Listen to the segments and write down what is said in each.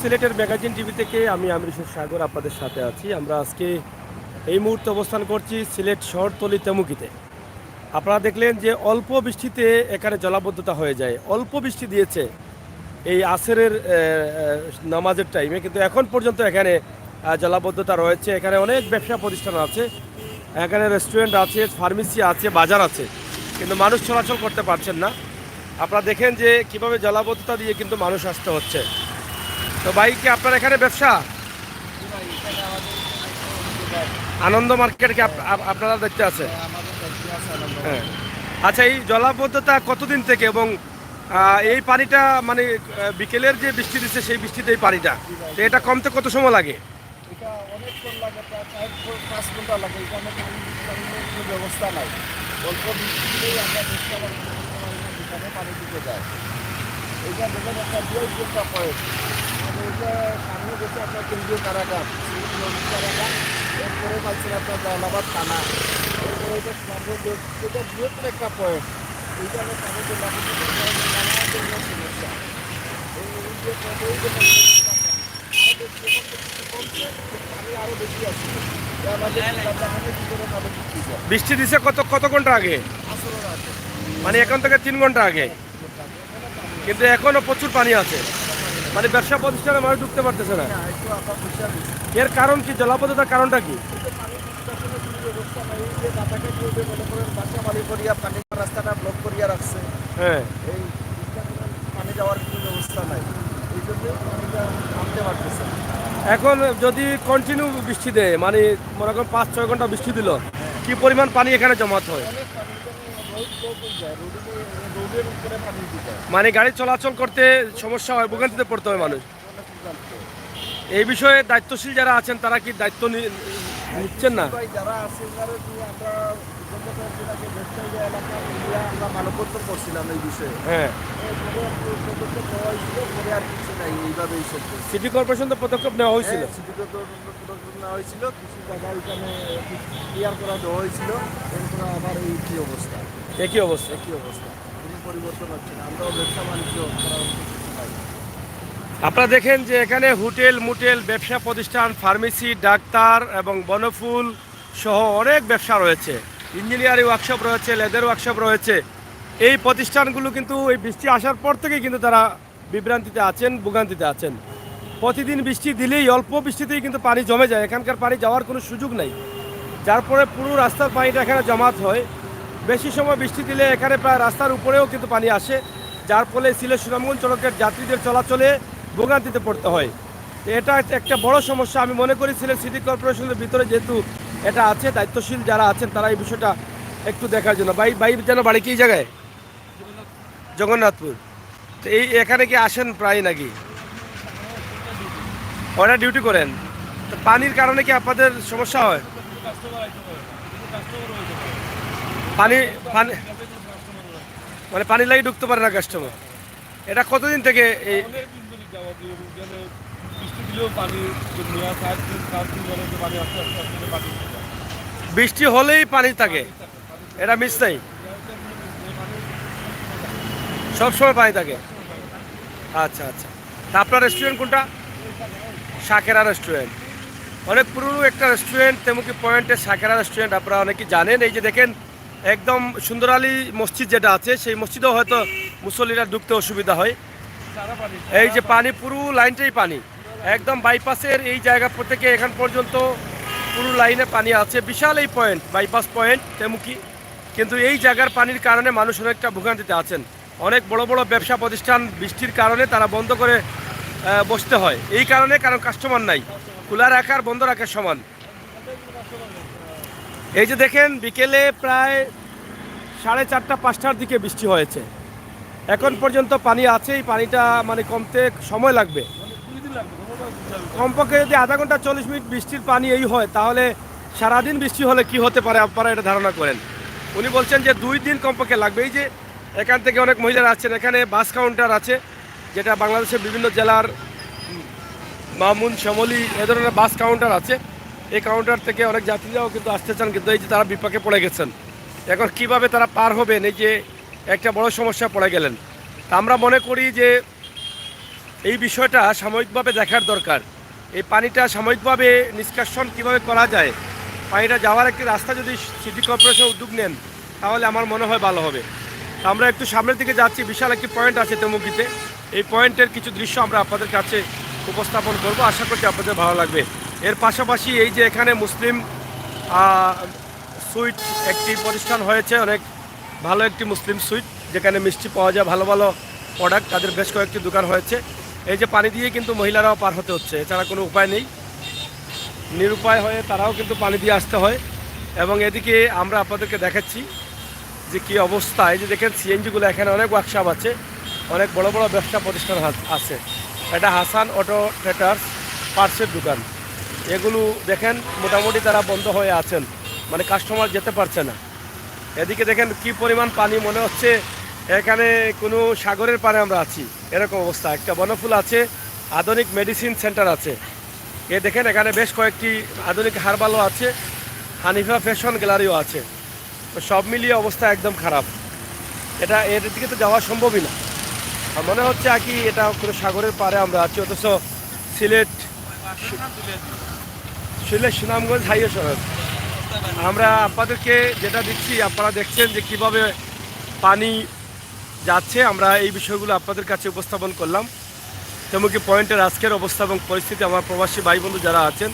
সিলেটের magazine TV থেকে আমি আমির সাগর আপনাদের সাথে আছি। আমরা আজকে এই মুহূর্তে অবস্থান করছি সিলেট শহরতলি তেমুকিতে। আপনারা দেখলেন যে অল্প বৃষ্টিতে এখানে জলাবদ্ধতা হয়ে যায়। অল্প বৃষ্টি দিয়েছে এই আসরের নামাজের টাইমে, কিন্তু এখন পর্যন্ত এখানে জলাবদ্ধতা রয়েছে। এখানে অনেক ব্যবসা প্রতিষ্ঠান আছে, এখানে রেস্টুরেন্ট আছে, ফার্মেসি আছে, বাজার আছে, কিন্তু মানুষ চলাচল করতে পারছেন না। আপনারা দেখেন যে কিভাবে জলাবদ্ধতা দিয়ে কিন্তু মানুষ আসতে হচ্ছে। তো ভাই, কি আপনার এখানে ব্যবসা আনন্দ মার্কেট কি আপনারা দেখতে আছে? হ্যাঁ। আচ্ছা, এই জলাবদ্ধতা কতদিন থেকে, এবং এই পানিটা মানে বিকেলের যে বৃষ্টি দিচ্ছে সেই বৃষ্টিতে এই পানিটা, তো এটা কমতে কত সময় লাগে? এটা অনেকক্ষণ লাগে, প্রায় 4-5 ঘন্টা লাগে। এখানে কোনো ব্যবস্থা নাই। অল্প বৃষ্টিতেই আমরা দেখতে পারি এখানে পানি ঢুকে যায়। এইটা দেখেন একটা একটা পয়েন্ট, মানে এটা সামনে গেছে আপনার কেন্দ্রীয় কারাগার, কারাগার। এরপরে পাচ্ছেন আপনার জালালাবাদ থানা। এরপরে এটা সামনে এটা বৃহত্তর একটা পয়েন্ট। এইখানে পানি সমস্যা আরো বেশি আছে। বৃষ্টি দিছে কত কত ঘন্টা আগে? মানে এখন থেকে 3 ঘন্টা আগে, কিন্তু এখনো প্রচুর পানি আছে। মানে ব্যবসা প্রতিষ্ঠানে মানুষ ঢুকতে পারতেছে না। এর কারণ কি? জলাবদ্ধতার কারণটা কি? রাস্তাটা ব্লক করিয়া রাখছে। হ্যাঁ, এই পানি যাওয়ার কোনো ব্যবস্থা নাই, এই জন্য পানিটা নামতে পারতেছে। এখন যদি কন্টিনিউ বৃষ্টি দেয়, মানে মনে করেন 5-6 ঘন্টা বৃষ্টি দিল, কি পরিমাণ পানি এখানে জমাত হয়? অনেক পানি যায়, রোডের উপরে পানি দিতে হয়। মানে গাড়ি চলাচল করতে সমস্যা হয়, ভোগান্তিতে পড়তে হয় মানুষ। এই বিষয়ে দায়িত্বশীল যারা আছেন তারা কি দায়িত্ব নিচ্ছেন না? যারা আছে আমরা আমরা মানববন্ধন করছিলাম এই বিষয়ে। হ্যাঁ, পদক্ষেপ নেওয়া হয়েছিল, পরে আর কিছু নাই, এইভাবেই চলছে। সিটি কর্পোরেশন তো পদক্ষেপ নেওয়া হয়েছিল। সিটি পদক্ষেপ নেওয়া হয়েছিল, কিছু জায়গা ওইখানে ক্লিয়ার করা দেওয়া হয়েছিল। এরপরে আবার এই কি অবস্থা, একই অবস্থা। একই অবস্থা, কোনো পরিবর্তন হচ্ছে না। আমরাও ব্যবসা বাণিজ্য করার পাই। আপনারা দেখেন যে এখানে হোটেল মোটেল, ব্যবসা প্রতিষ্ঠান, ফার্মেসি, ডাক্তার এবং বনফুল সহ অনেক ব্যবসা রয়েছে। ইঞ্জিনিয়ারিং ওয়ার্কশপ রয়েছে, লেদার ওয়ার্কশপ রয়েছে। এই প্রতিষ্ঠানগুলো কিন্তু এই বৃষ্টি আসার পর থেকেই কিন্তু তারা বিভ্রান্তিতে আছেন, ভোগান্তিতে আছেন। প্রতিদিন বৃষ্টি দিলেই, অল্প বৃষ্টিতেই কিন্তু পানি জমে যায়। এখানকার পানি যাওয়ার কোনো সুযোগ নাই, যার ফলে পুরো রাস্তার পানিটা এখানে জমাত হয়। বেশি সময় বৃষ্টি দিলে এখানে প্রায় রাস্তার উপরেও কিন্তু পানি আসে, যার ফলে সিলেট সুনামগঞ্জ সড়কের যাত্রীদের চলাচলে ভোগান্তিতে পড়তে হয়। এটা একটা বড় সমস্যা। আমি মনে করি সিলেট সিটি কর্পোরেশনের ভিতরে যেহেতু এটা আছে, দায়িত্বশীল যারা আছেন তারা এই বিষয়টা একটু দেখার জন্য। ভাই যেন বাড়ি কি জায়গায়? জগন্নাথপুর। তো এই এখানে কি আসেন প্রায় নাকি? ওরা ডিউটি করেন, তো পানির কারণে কি আপনাদের সমস্যা হয়? পানি পানি মানে পানি লাগে ঢুকতে পারে না কাস্টমার। এটা কতদিন থেকে এই বৃষ্টি হলেই পানি থাকে? এটা মিস নাই, সবসময় পানি থাকে। আচ্ছা আচ্ছা। তা আপনার রেস্টুরেন্ট কোনটা? সাকেরা রেস্টুরেন্ট অনেক পুরনো একটা রেস্টুরেন্ট, তেমুকি পয়েন্টের সাকেরা রেস্টুরেন্ট। আপনারা অনেকে জানেন। এই যে দেখেন একদম সুন্দর আলী মসজিদ যেটা আছে, সেই মসজিদেও হয়তো মুসল্লিরা ঢুকতে অসুবিধা হয়। এই যে পানি, পুরো লাইনটাই পানি, একদম বাইপাসের এই জায়গা থেকে এখান পর্যন্ত পুরো লাইনে পানি আছে। বিশাল এই পয়েন্ট, বাইপাস পয়েন্ট তেমুকি, কিন্তু এই জায়গার পানির কারণে মানুষ অনেকটা ভোগান্তিতে আছেন। অনেক বড় বড় ব্যবসা প্রতিষ্ঠান বৃষ্টির কারণে তারা বন্ধ করে বসতে হয়। এই কারণে, কারণ কাস্টমার নাই, খোলা রাখার বন্ধ রাখার সমান। এই যে দেখেন বিকেলে প্রায় 4:30-5টার দিকে বৃষ্টি হয়েছে, এখন পর্যন্ত পানি আছে। এই পানিটা মানে কমতে সময় লাগবে। কমপক্ষে যদি আধা ঘন্টা 40 মিনিট বৃষ্টির পানি এই হয়, তাহলে সারাদিন বৃষ্টি হলে কি হতে পারে আপনারা এটা ধারণা করেন। উনি বলছেন যে 2 দিন কমপক্ষে লাগবে। এই যে এখান থেকে অনেক মহিলারা আছেন, এখানে বাস কাউন্টার আছে, যেটা বাংলাদেশের বিভিন্ন জেলার মামুন, শ্যামলী এ ধরনের বাস কাউন্টার আছে। এই কাউন্টার থেকে অনেক যাত্রীরাও কিন্তু আসতে চান, কিন্তু এই যে তারা বিপাকে পড়ে গেছেন। এখন কিভাবে তারা পার হবেন, এই যে একটা বড় সমস্যা পড়ে গেলেন। তা আমরা মনে করি যে এই বিষয়টা সাময়িকভাবে দেখার দরকার। এই পানিটা সাময়িকভাবে নিষ্কাশন কিভাবে করা যায়, পানিটা যাওয়ার একটি রাস্তা যদি সিটি কর্পোরেশন উদ্যোগ নেন তাহলে আমার মনে হয় ভালো হবে। তো আমরা একটু সামনের দিকে যাচ্ছি, বিশাল একটি পয়েন্ট আছে তেমুকিতে। এই পয়েন্টের কিছু দৃশ্য আমরা আপনাদের কাছে উপস্থাপন করব, আশা করছি আপনাদের ভালো লাগবে। এর পাশাপাশি এই যে এখানে মুসলিম সুইট একটি প্রতিষ্ঠান হয়েছে, অনেক ভালো একটি মুসলিম সুইট, যেখানে মিষ্টি পাওয়া যায়, ভালো ভালো প্রোডাক্ট, তাদের বেশ কয়েকটি দোকান হয়েছে। এই যে পানি দিয়ে কিন্তু মহিলারাও পার হতে হচ্ছে, এছাড়া কোনো উপায় নেই, নিরুপায় হয়ে তারাও কিন্তু পানি দিয়ে আসতে হয়। এবং এদিকে আমরা আপনাদেরকে দেখাচ্ছি যে কী অবস্থা। এই যে দেখেন সিএনজিগুলো, এখানে অনেক ওয়ার্কশপ আছে, অনেক বড় বড় ব্যবসা প্রতিষ্ঠান আছে। এটা হাসান অটো ট্রেডার্স পার্টসের দোকান। এগুলো দেখেন মোটামুটি তারা বন্ধ হয়ে আছেন, মানে কাস্টমার যেতে পারছে না। এদিকে দেখেন কি পরিমাণ পানি, মনে হচ্ছে এখানে কোনো সাগরের পাড়ে আমরা আছি, এরকম অবস্থা। একটা বনফুল আছে, আধুনিক মেডিসিন সেন্টার আছে। এ দেখেন এখানে বেশ কয়েকটি আধুনিক হারবালও আছে, হানিফা ফ্যাশন গ্যালারিও আছে। তো সব মিলিয়ে অবস্থা একদম খারাপ। এটা এর দিকে তো যাওয়া সম্ভবই না। আর মনে হচ্ছে আর কি এটা কোনো সাগরের পাড়ে আমরা আছি, অথচ সিলেট সুনামগঞ্জ হাইওয়ে সড়ক। আমরা আপনাদেরকে যেটা দিচ্ছি, আপনারা দেখছেন যে কিভাবে পানি যাচ্ছে। আমরা এই বিষয়গুলো আপনাদের কাছে উপস্থাপন করলাম। তেমুকি পয়েন্টের আজকের অবস্থা এবং পরিস্থিতি আমার প্রবাসী ভাই বন্ধু যারা আছেন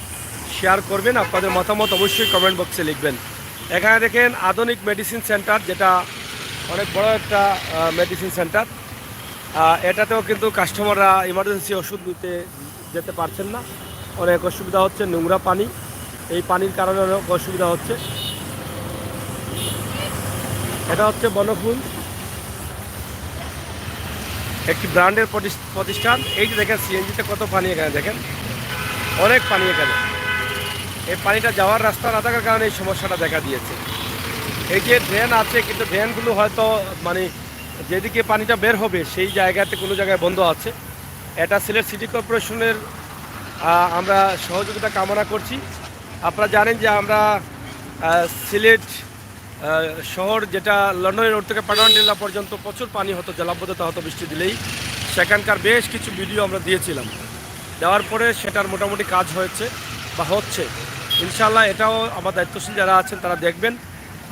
শেয়ার করবেন, আপনাদের মতামত অবশ্যই কমেন্ট বক্সে লিখবেন। এখানে দেখেন আধুনিক মেডিসিন সেন্টার, যেটা অনেক বড় একটা মেডিসিন সেন্টার। এটাতেও কিন্তু কাস্টমাররা ইমার্জেন্সি ওষুধ নিতে যেতে পারছেন না, অনেক অসুবিধা হচ্ছে। নোংরা পানি, এই পানির কারণে অনেক অসুবিধা হচ্ছে। এটা হচ্ছে বনফুল, একটি ব্র্যান্ডের প্রতিষ্ঠান। এই যে দেখেন সিএনজিতে কত পানি, এখানে দেখেন অনেক পানি। এখানে এই পানিটা যাওয়ার রাস্তা না থাকার কারণে এই সমস্যাটা দেখা দিয়েছে। এই যে ড্রেন আছে, কিন্তু ড্রেনগুলো হয়তো মানে যেদিকে পানিটা বের হবে সেই জায়গাতে কোনো জায়গায় বন্ধ আছে। এটা সিলেট সিটি কর্পোরেশনের আমরা সহযোগিতা কামনা করছি। আপনারা জানেন যে আমরা সিলেট শহর, যেটা লন্ডনের রোড থেকে পাটানটিলা পর্যন্ত প্রচুর পানি হতো, জলাবদ্ধতা হতো বৃষ্টি দিলেই। সেখানকার বেশ কিছু ভিডিও আমরা দিয়েছিলাম, দেওয়ার পরে সেটার মোটামুটি কাজ হয়েছে বা হচ্ছে। ইনশাআল্লাহ এটাও আমার দায়িত্বশীল যারা আছেন তারা দেখবেন,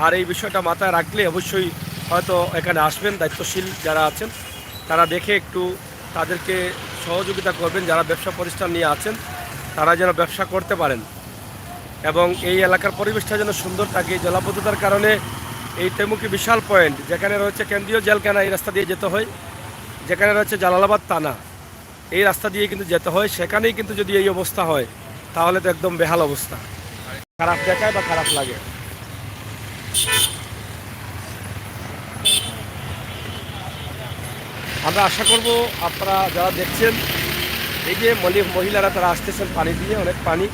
আর এই বিষয়টা মাথায় রাখলে অবশ্যই হয়তো এখানে আসবেন। দায়িত্বশীল যারা আছেন তারা দেখে একটু তাদেরকে সহযোগিতা করবেন, যারা ব্যবসা প্রতিষ্ঠান নিয়ে আছেন তারা যেন ব্যবসা করতে পারেন এবং এই এলাকার পরিবেশটা যেন সুন্দর থাকে। জলাবদ্ধতার কারণে এই তেমুকি বিশাল পয়েন্ট, যেখানে রয়েছে কেন্দ্রীয় জেলখানা, এই রাস্তা দিয়ে যেতে হয়, যেখানে রয়েছে জালালাবাদ থানা, এই রাস্তা দিয়ে কিন্তু যেতে হয়। সেখানেই কিন্তু যদি এই অবস্থা হয় তাহলে তো একদম বেহাল অবস্থা, খারাপ দেখায় বা খারাপ লাগে। আমরা আশা করব আপনারা যারা দেখছেন, এই যে মহিলারা তারা আসতেছেন পানি দিয়ে, অনেক পানি।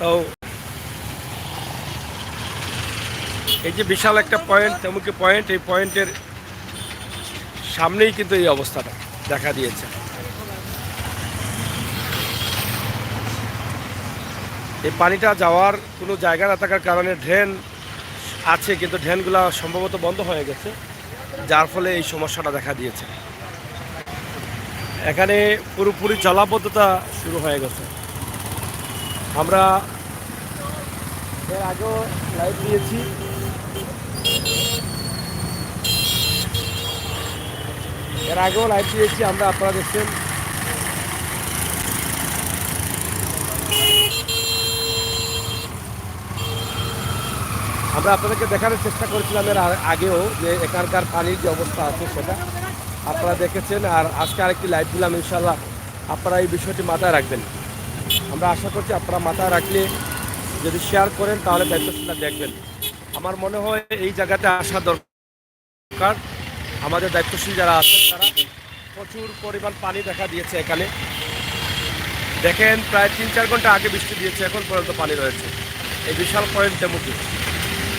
তো এই যে বিশাল একটা পয়েন্ট, তেমুকি পয়েন্ট, এই পয়েন্টের সামনেই কিন্তু এই অবস্থাটা দেখা দিয়েছে। এই পানিটা যাওয়ার কোনো জায়গা না থাকার কারণে ড্রেন আছে, কিন্তু ড্রেনগুলো সম্ভবত বন্ধ হয়ে গেছে, যার ফলে এই সমস্যাটা দেখা দিয়েছে। এখানে পুরোপুরি জলাবদ্ধতা শুরু হয়ে গেছে। আমরা এর আগেও লাইভ দিয়েছি, আমরা, আপনারা দেখছেন। আমরা আপনাদেরকে দেখানোর চেষ্টা করেছিলাম এর আগেও যে এখানকার পানির যে অবস্থা আছে সেটা আপনারা দেখেছেন, আর আজকে আরেকটি লাইভ দিলাম। ইনশাল্লাহ আপনারা এই বিষয়টি মাথায় রাখবেন। আমরা আশা করছি আপনারা মাথায় রাখলে যদি শেয়ার করেন তাহলে দায়িত্বশীলরা দেখবেন। আমার মনে হয় এই জায়গাতে আসা দরকার। আমাদের দায়িত্বশীল যারা আছেন তারা, প্রচুর পরিমাণ পানি দেখা দিয়েছে এখানে। দেখেন প্রায় 3-4 ঘন্টা আগে বৃষ্টি দিয়েছে, এখন পর্যন্ত পানি রয়েছে এই বিশাল পয়েন্ট তেমুকি।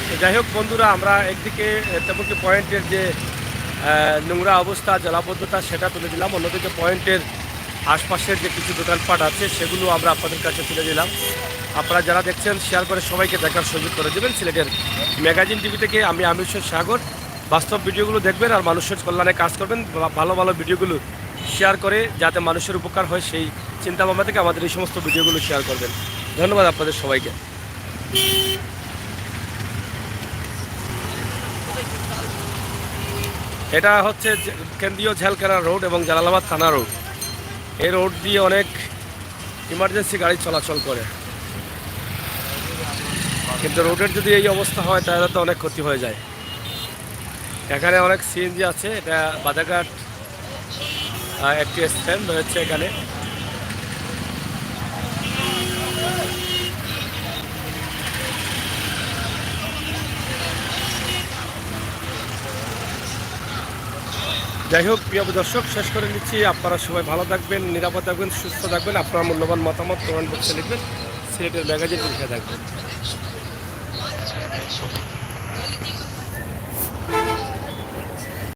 তো যাই হোক বন্ধুরা, আমরা একদিকে তেমুকি পয়েন্টের যে নোংরা অবস্থা, জলাবদ্ধতা সেটা তুলে দিলাম, অন্যদিকে পয়েন্টের আশপাশের যে কিছু দোকানপাট আছে সেগুলো আমরা আপনাদের কাছে তুলে দিলাম। আপনারা যারা দেখছেন শেয়ার করে সবাইকে দেখার সুযোগ করে দেবেন। সিলেটের ম্যাগাজিন টিভি থেকে আমি আমির সাগর। বাস্তব ভিডিওগুলো দেখবেন আর মানুষের কল্যাণে কাজ করবেন, ভালো ভালো ভিডিওগুলো শেয়ার করে যাতে মানুষের উপকার হয় সেই চিন্তাভাবনা থেকে আমাদের এই সমস্ত ভিডিওগুলো শেয়ার করবেন। ধন্যবাদ আপনাদের সবাইকে। এটা হচ্ছে কেন্দ্রীয় ঝালকানা রোড এবং জালালাবাদ থানা রোড। এই রোড দিয়ে অনেক ইমার্জেন্সি গাড়ি চলাচল করে, কিন্তু রোডের যদি এই অবস্থা হয় তাহলে তো অনেক ক্ষতি হয়ে যায়। এখানে অনেক সিএনজি আছে, এটা বাজারঘাট একটি স্ট্যান্ড রয়েছে এখানে। যাই হোক, প্রিয় দর্শক, শেষ করে নিচ্ছি। আপনারা সবাই ভালো থাকবেন, নিরাপদ থাকবেন, সুস্থ থাকবেন। আপনার মূল্যবান মতামত কমেন্ট বক্সে লিখবেন, সিলেটের ম্যাগাজিন লিখে থাকবেন।